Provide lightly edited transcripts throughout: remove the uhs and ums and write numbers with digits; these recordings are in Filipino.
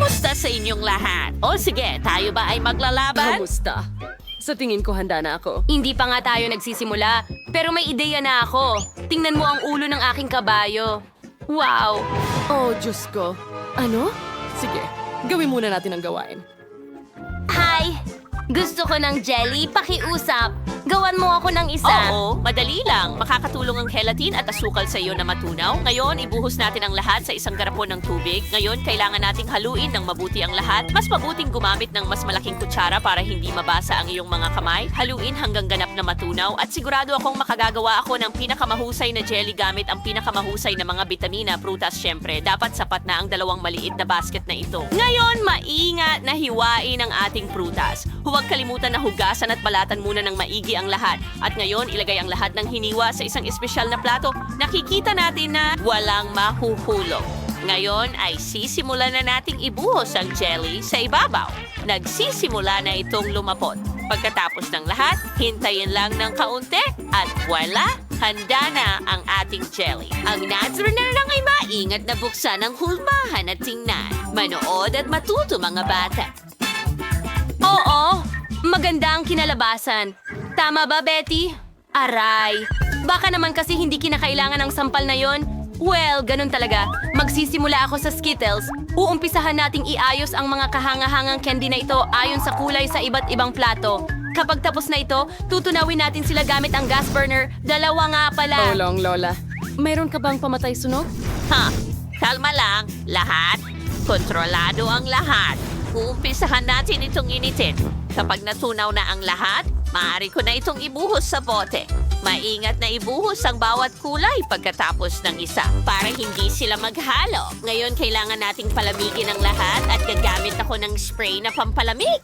Kamusta sa inyong lahat? O sige, tayo ba ay maglalaban? Kamusta? Sa tingin ko handa na ako. Hindi pa nga tayo nagsisimula, pero may ideya na ako. Tingnan mo ang ulo ng aking kabayo. Wow! Oh, Diyos ko. Ano? Sige, gawin muna natin ang gawain. Hi! Gusto ko ng jelly, pakiusap. Gawan mo ako ng isa. Oo, madali lang. Makakatulong ang gelatin at asukal sa iyo na matunaw. Ngayon, ibuhos natin ang lahat sa isang garapon ng tubig. Ngayon, kailangan nating haluin ng mabuti ang lahat. Mas mabuting gumamit ng mas malaking kutsara para hindi mabasa ang iyong mga kamay. Haluin hanggang ganap na matunaw at sigurado akong makagagawa ako ng pinakamahusay na jelly gamit ang pinakamahusay na mga bitamina, prutas syempre. Dapat sapat na ang dalawang maliit na basket na ito. Ngayon, maingat na hiwain ang ating prutas. Huwag kalimutan na hugasan at balatan muna ng maigi ang lahat. At ngayon, ilagay ang lahat ng hiniwa sa isang espesyal na plato. Nakikita natin na walang mahuhulog. Ngayon ay sisimulan na nating ibuhos ang jelly sa ibabaw. Nagsisimula na itong lumapot. Pagkatapos ng lahat, hintayin lang ng kaunti at voila, handa na ang ating jelly. Ang Nazrunner lang ay maingat na buksan ang hulmahan at tingnan. Manood at matuto mga bata. Oo, maganda ang kinalabasan. Tama ba, Betty? Aray, baka naman kasi hindi kinakailangan ng sampal na yon. Well, ganun talaga. Magsisimula ako sa Skittles. Uumpisahan nating iayos ang mga kahanga-hangang candy na ito ayon sa kulay sa iba't ibang plato. Kapag tapos na ito, tutunawin natin sila gamit ang gas burner. Dalawa nga pala. Tulong, Lola. Mayroon ka bang pamatay sunog? Ha, kalma lang. Lahat. Kontrolado ang lahat. Uumpisahan natin itong initin. Kapag natunaw na ang lahat, maaari ko na itong ibuhos sa bote. Maingat na ibuhos ang bawat kulay pagkatapos ng isa para hindi sila maghalo. Ngayon, kailangan nating palamigin ang lahat at gagamit ako ng spray na pampalamig.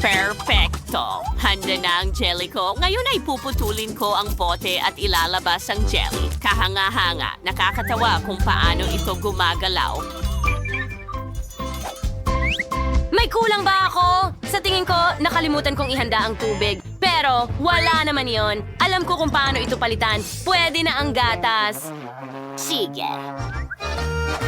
Perfecto! Handa na ang jelly ko. Ngayon ay puputulin ko ang bote at ilalabas ang jelly. Kahanga-hanga. Nakakatawa kung paano ito gumagalaw. May kulang ba ako? Sa tingin ko, nakalimutan kong ihanda ang tubig. Pero, wala naman yon. Alam ko kung paano ito palitan. Pwede na ang gatas. Sige.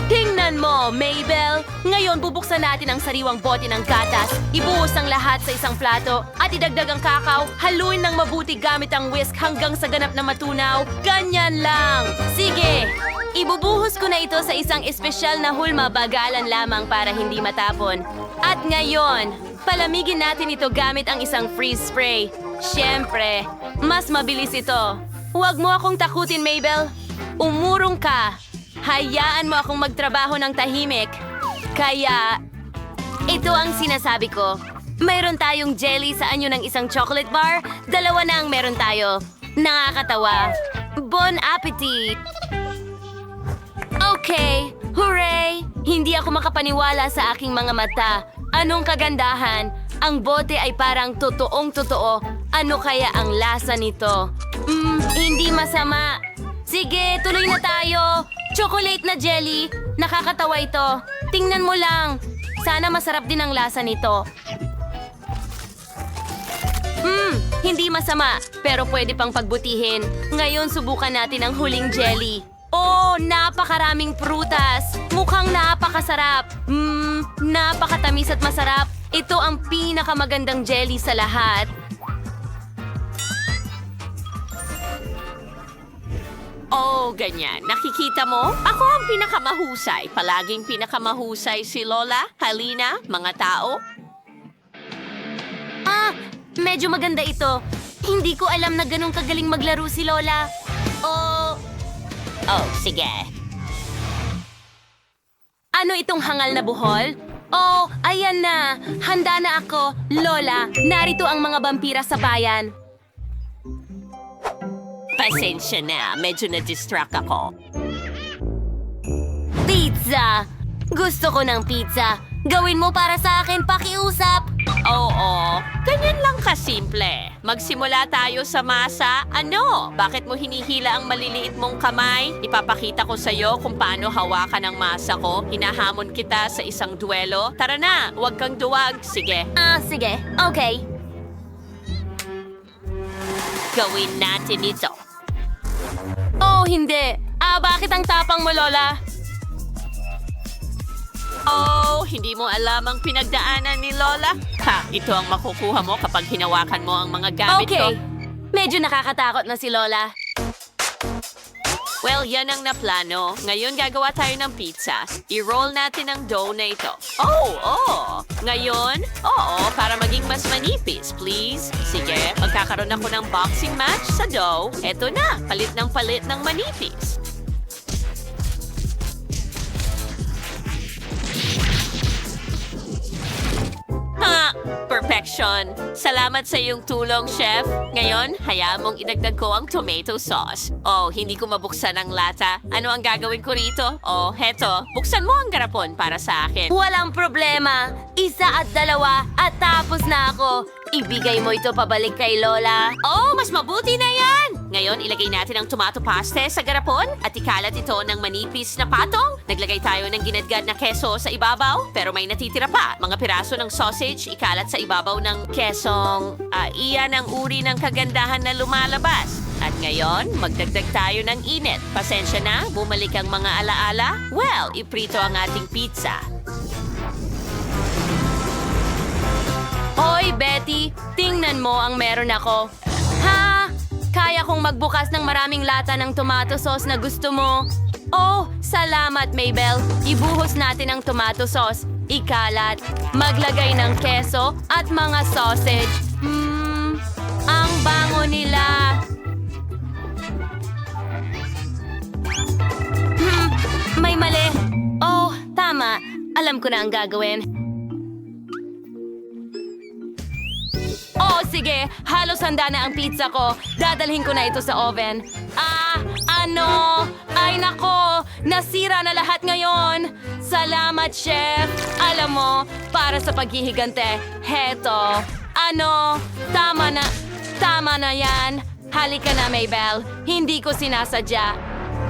Tingnan mo, Mabel! Ngayon, bubuksan natin ang sariwang bote ng gatas. Ibuhos ang lahat sa isang plato at idagdag ang kakao. Haluin ng mabuti gamit ang whisk hanggang sa ganap na matunaw. Ganyan lang! Sige! Ibubuhos ko na ito sa isang espesyal na hulma bagalan lamang para hindi matapon. At ngayon, palamigin natin ito gamit ang isang freeze spray. Siyempre, mas mabilis ito. Huwag mo akong takutin, Mabel. Umurong ka. Hayaan mo akong magtrabaho ng tahimik. Kaya, ito ang sinasabi ko. Mayroon tayong jelly sa anyo ng isang chocolate bar. Dalawa na ang meron tayo. Nakakatawa. Bon appetit! Okay, hooray! Hindi ako makapaniwala sa aking mga mata. Anong kagandahan? Ang bote ay parang totoong-totoo. Ano kaya ang lasa nito? Hindi masama. Sige, tuloy na tayo. Chocolate na jelly. Nakakatawa ito. Tingnan mo lang. Sana masarap din ang lasa nito. Hindi masama, pero pwede pang pagbutihin. Ngayon, subukan natin ang huling jelly. Oh, napakaraming prutas. Mukhang napakasarap. Napakatamis at masarap. Ito ang pinakamagandang jelly sa lahat. Oh, ganyan. Nakikita mo? Ako ang pinakamahusay. Palaging pinakamahusay si Lola, Halina, mga tao. Medyo maganda ito. Hindi ko alam na ganun kagaling maglaro si Lola. Oh, sige. Ano itong hangal na buhol? Oh, ayan na. Handa na ako. Lola, narito ang mga vampira sa bayan. Pasensya na. Medyo na-distract ako. Pizza! Gusto ko ng pizza. Gawin mo para sa akin, pakiusap. Oo, ganyan lang kasimple. Magsimula tayo sa masa. Ano? Bakit mo hinihila ang maliliit mong kamay? Ipapakita ko sa'yo kung paano hawakan ang masa ko. Hinahamon kita sa isang duelo. Tara na, huwag kang duwag. Sige, Sige. Okay. gawin natin ito. Oh, hindi. Bakit ang tapang mo, Lola? hindi mo alam ang pinagdaanan ni Lola? Ha, ito ang makukuha mo kapag hinawakan mo ang mga gamit ko. Okay. Medyo nakakatakot na si Lola. Well, yan ang naplano. Ngayon gagawa tayo ng pizza. I-roll natin ang dough na ito. Oh. Ngayon, para maging mas manipis, please. Sige, magkakaroon ako ng boxing match sa dough. Eto na, palit ng manipis. Ha! Perfection! Salamat sa iyong tulong, Chef. Ngayon, hayaan mong idagdag ko ang tomato sauce. Oh, hindi ko mabuksan ang lata. Ano ang gagawin ko rito? Oh, heto. Buksan mo ang garapon para sa akin. Walang problema. 1 at 2 at tapos na ako. Ibigay mo ito pabalik kay Lola. Oh, mas mabuti na yan! Ngayon, ilagay natin ang tomato paste sa garapon at ikalat ito ng manipis na patong. Naglagay tayo ng ginadgad na keso sa ibabaw, pero may natitira pa. Mga piraso ng sausage ikalat sa ibabaw ng kesong iyan ang uri ng kagandahan na lumalabas. At ngayon, magdagdag tayo ng init. Pasensya na, bumalik ang mga alaala. Well, iprito ang ating pizza. Hoy, Betty, tingnan mo ang meron ako. Ha? Kaya kong magbukas ng maraming lata ng tomato sauce na gusto mo. Oh, salamat, Mabel. Ibuhos natin ang tomato sauce. Ikalat, maglagay ng keso at mga sausage. Ang bango nila. May mali. Oh, tama. Alam ko na ang gagawin. Oh, sige. Halos handa na ang pizza ko. Dadalhin ko na ito sa oven. Ano? Ay nako, nasira na lahat ngayon. Salamat, Chef. Alam mo, para sa paghihigante, heto. Ano? Tama na yan. Halika na, Mabel. Hindi ko sinasadya.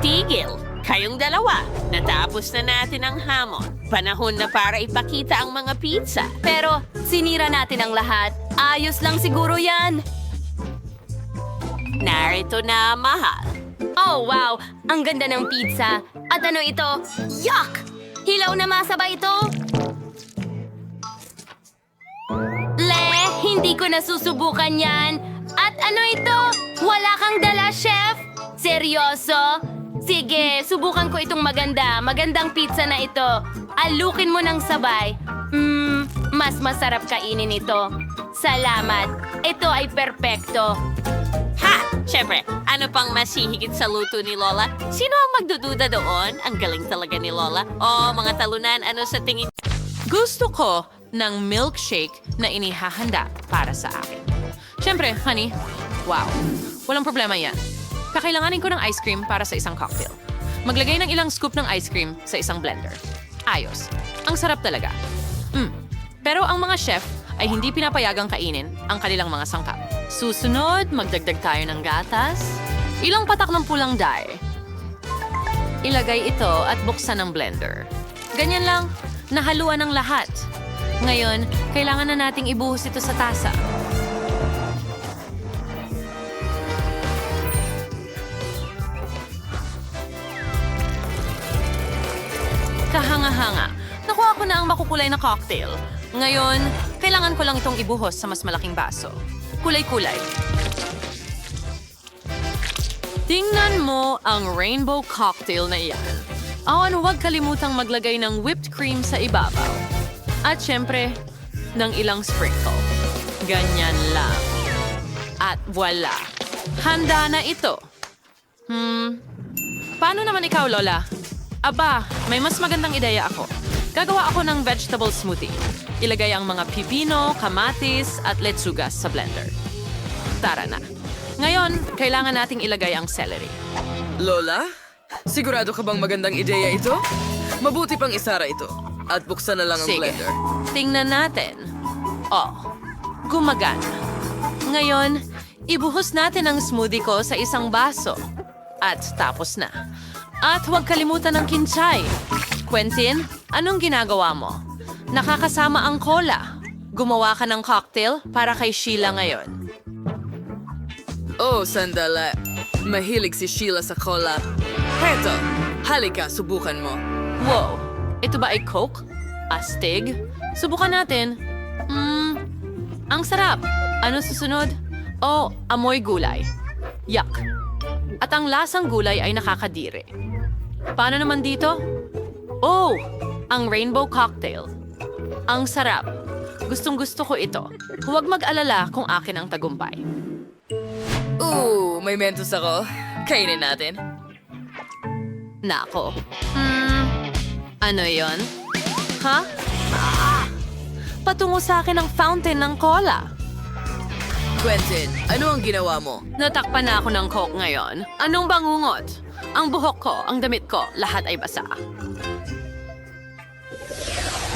Tigil! Kayong dalawa, natapos na natin ang hamon. Panahon na para ipakita ang mga pizza. Pero sinira natin ang lahat. Ayos lang siguro yan. Narito na, mahal. Oh, wow! Ang ganda ng pizza. At ano ito? Yuck! Hilaw na masa ba ito? Hindi ko nasusubukan yan. At ano ito? Wala kang dala, Chef? Seryoso? Sige, subukan ko itong magandang pizza na ito. Alukin mo ng sabay. Mas masarap kainin ito. Salamat. Ito ay perpekto. Ha! Siyempre, ano pang masihigit sa luto ni Lola? Sino ang magdududa doon? Ang galing talaga ni Lola. Oh, mga talunan, ano sa tingin? Gusto ko ng milkshake na inihahanda para sa akin. Siyempre, honey, wow. Walang problema yan. Kakailanganin ko ng ice cream para sa isang cocktail. Maglagay ng ilang scoop ng ice cream sa isang blender. Ayos. Ang sarap talaga. Pero ang mga chef ay hindi pinapayagang kainin ang kanilang mga sangkap. Susunod, magdagdag tayo ng gatas. Ilang patak ng pulang dye. Ilagay ito at buksan ng blender. Ganyan lang, nahaluan ng lahat. Ngayon, kailangan na nating ibuhos ito sa tasa. Kahanga-hanga. Nakuha ko na ang makukulay na cocktail. Ngayon, kailangan ko lang itong ibuhos sa mas malaking baso. Kulay-kulay. Tingnan mo ang rainbow cocktail na iyan. Huwag kalimutang maglagay ng whipped cream sa ibabaw. At syempre, ng ilang sprinkle. Ganyan lang. At voila. Handa na ito. Paano naman ikaw, Lola? Aba, may mas magandang ideya ako. Gagawa ako ng vegetable smoothie. Ilagay ang mga pipino, kamatis, at letsugas sa blender. Tara na. Ngayon, kailangan nating ilagay ang celery. Lola? Sigurado ka bang magandang ideya ito? Mabuti pang isara ito. At buksan na lang ang Sige, blender. tingnan natin. Gumagana. Ngayon, ibuhos natin ang smoothie ko sa isang baso. At tapos na. At huwag kalimutan ng kinsay. Quentin, anong ginagawa mo? Nakakasama ang cola. Gumawa ka ng cocktail para kay Sheila ngayon. Oh, sandala. Mahilig si Sheila sa cola. Heto, halika, subukan mo. Wow, ito ba ay Coke? Astig? Subukan natin. Ang sarap. Ano susunod? Oh, amoy gulay. Yuck. At ang lasang gulay ay nakakadiri. Paano naman dito? Oh, ang rainbow cocktail. Ang sarap. Gustong-gusto ko ito. Huwag mag-alala kung akin ang tagumpay. May Mentos ako. Kainin natin. Nako. Ano yon? Ha? Patungo sa akin ang fountain ng cola. Quentin, ano ang ginawa mo? Natakpan na ako ng Coke ngayon. Anong bangungot? Ang buhok ko, ang damit ko, lahat ay basa.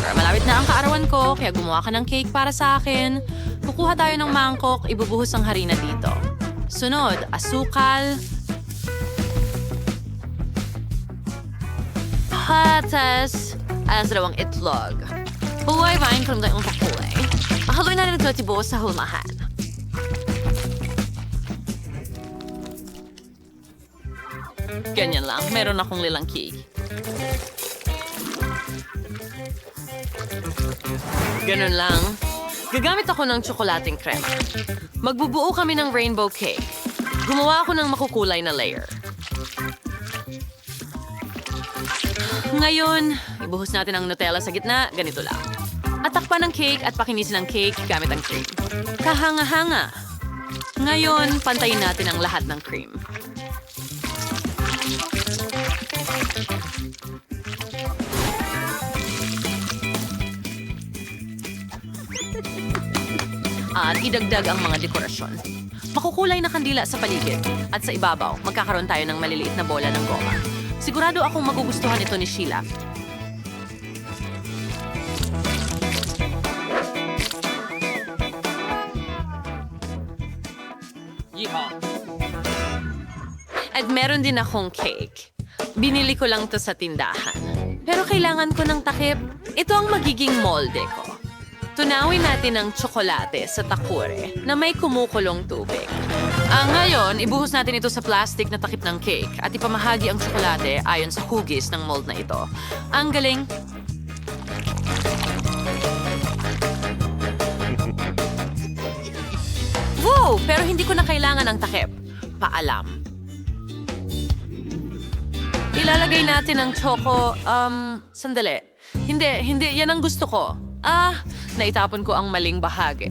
Pero malapit na ang kaarawan ko, kaya gumawa ka ng cake para sa akin. Kukuha tayo ng mangkok, ibubuhos ang harina dito. Sunod, asukal. Patas. As dalawang itlog. Buhay ba ang kalimutang ang pakulay? Haluin natin ito at ibuhos sa hulmahan. Ganyan lang. Meron akong lilang cake. Ganun lang. Gagamit ako ng tsokolating krema. Magbubuo kami ng rainbow cake. Gumawa ako ng makukulay na layer. Ngayon, ibuhos natin ang Nutella sa gitna. Ganito lang. At takpan ng cake at pakinisin ang cake gamit ang cream. Kahanga-hanga. Ngayon, pantayin natin ang lahat ng cream. At idagdag ang mga dekorasyon. Makukulay na kandila sa paligid. At sa ibabaw, magkakaroon tayo ng maliliit na bola ng goma. Sigurado akong magugustuhan ito ni Sheila. At meron din akong cake. Binili ko lang to sa tindahan. Pero kailangan ko ng takip. Ito ang magiging molde ko. Tunawin natin ang tsokolate sa takure na may kumukulong tubig. Ngayon, ibuhos natin ito sa plastic na takip ng cake at ipamahagi ang tsokolate ayon sa hugis ng mold na ito. Ang galing! Woo! Pero hindi ko na kailangan ng takip. Paalam. Ilalagay natin ang choco, sandali. Hindi, yan ang gusto ko. Naitapon ko ang maling bahagi.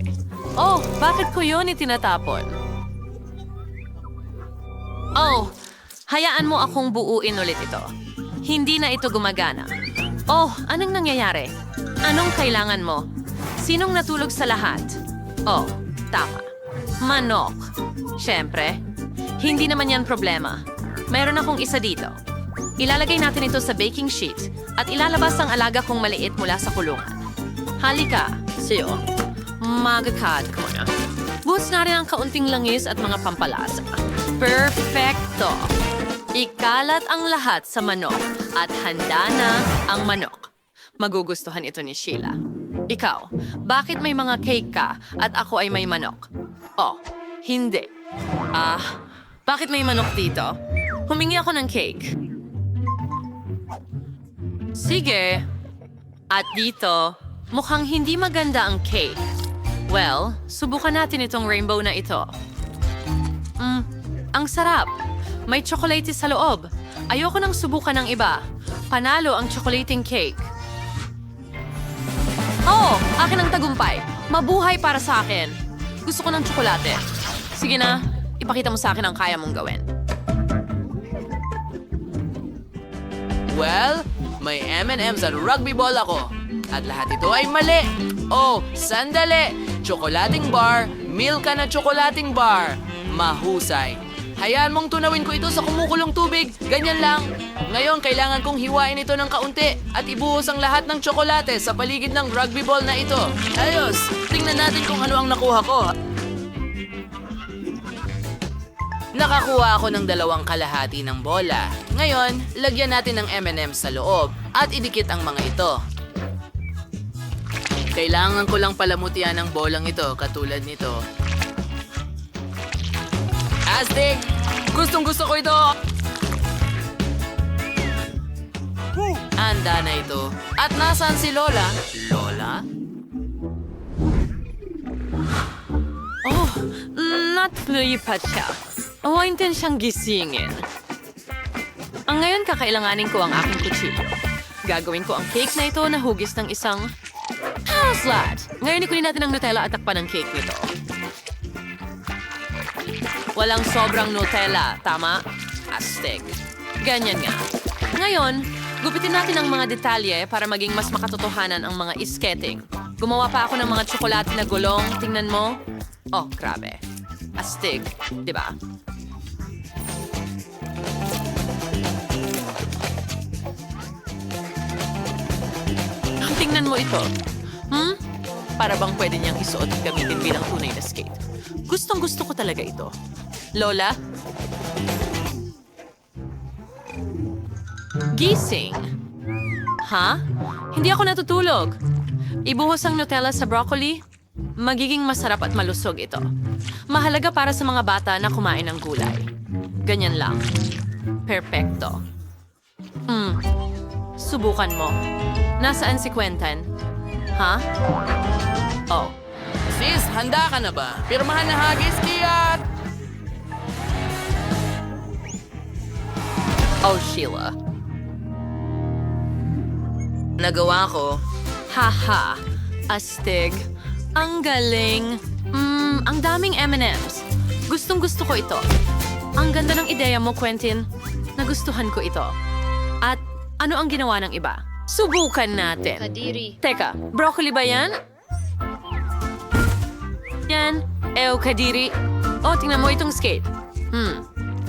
Oh, bakit ko yun itinatapon? Oh, hayaan mo akong buuin ulit ito. Hindi na ito gumagana. Oh, anong nangyayari? Anong kailangan mo? Sinong natulog sa lahat? Oh, tama. Manok. Siyempre, hindi naman yan problema. Mayroon akong isa dito. Ilalagay natin ito sa baking sheet at ilalabas ang alaga kong maliit mula sa kulungan. Halika, siyo. Magakad ko na. Buhos na rin ang kaunting langis at mga pampalasa. Perfecto! Ikalat ang lahat sa manok at handa na ang manok. Magugustuhan ito ni Sheila. Ikaw, bakit may mga cake ka at ako ay may manok? Oh, hindi. Bakit may manok dito? Humingi ako ng cake. Sige. At dito, mukhang hindi maganda ang cake. Well, subukan natin itong rainbow na ito. Ang sarap. May chocolate sa loob. Ayoko nang subukan ng iba. Panalo ang chocolating cake. Oh, akin ang tagumpay. Mabuhay para sa akin. Gusto ko ng tsokolate. Sige na, ipakita mo sa akin ang kaya mong gawin. Well, may M&M's at rugby ball ako. At lahat ito ay mali. Oh, sandali. Tsokolating bar, Milka na tsokolating bar. Mahusay. Hayaan mong tunawin ko ito sa kumukulong tubig. Ganyan lang. Ngayon, kailangan kong hiwain ito ng kaunti at ibuhos ang lahat ng tsokolate sa paligid ng rugby ball na ito. Ayos, tingnan natin kung ano ang nakuha ko. Nakakuha ako ng 2 kalahati ng bola. Ngayon, lagyan natin ng M&M's sa loob at idikit ang mga ito. Kailangan ko lang palamutian ang bolang ito katulad nito. Astig! Gustong-gusto ko ito! Anda na ito. At nasaan si Lola? Lola? Oh, natuloy pa siya. Awaintin siyang gisingin. Ang ngayon kakailanganin ko ang aking kutsilyo. Gagawin ko ang cake na ito na hugis ng isang house lat. Ngayon ikunin natin ang Nutella at takpan ng cake nito. Walang sobrang Nutella, tama? Astig. Ganyan nga. Ngayon, gupitin natin ang mga detalye para maging mas makatotohanan ang mga isketing. Gumawa pa ako ng mga tsokolate na gulong. Tingnan mo. Oh, grabe. Astig, di ba? Tingnan mo ito. Para bang pwede niyang isuot at gamitin bilang tunay na skate. Gustong gusto ko talaga ito. Lola? Gising. Ha? Hindi ako natutulog. Ibuhos ang Nutella sa broccoli. Magiging masarap at malusog ito. Mahalaga para sa mga bata na kumain ng gulay. Ganyan lang. Perpekto. Subukan mo. Nasaan si Quentin? Ha? Oh. Sis, handa ka na ba? Pirmahan na hagis, Kiat! Oh, Sheila. Nagawa ko. Haha. Astig. Ang galing. Ang daming M&M's. Gustong gusto ko ito. Ang ganda ng ideya mo, Quentin. Nagustuhan ko ito. At ano ang ginawa ng iba? Subukan natin. Kadiri. Teka, broccoli ba yan? Yan. Kadiri. Oh, tingnan mo itong skate.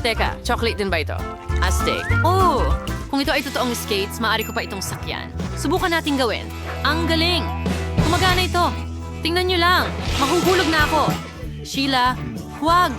Teka, chocolate din ba ito? Astig. Oh, kung ito ay totoong skates, maaari ko pa itong sakyan. Subukan natin gawin. Ang galing. Gumagana ito. Tingnan nyo lang. Mahuhulog na ako. Sheila, huwag.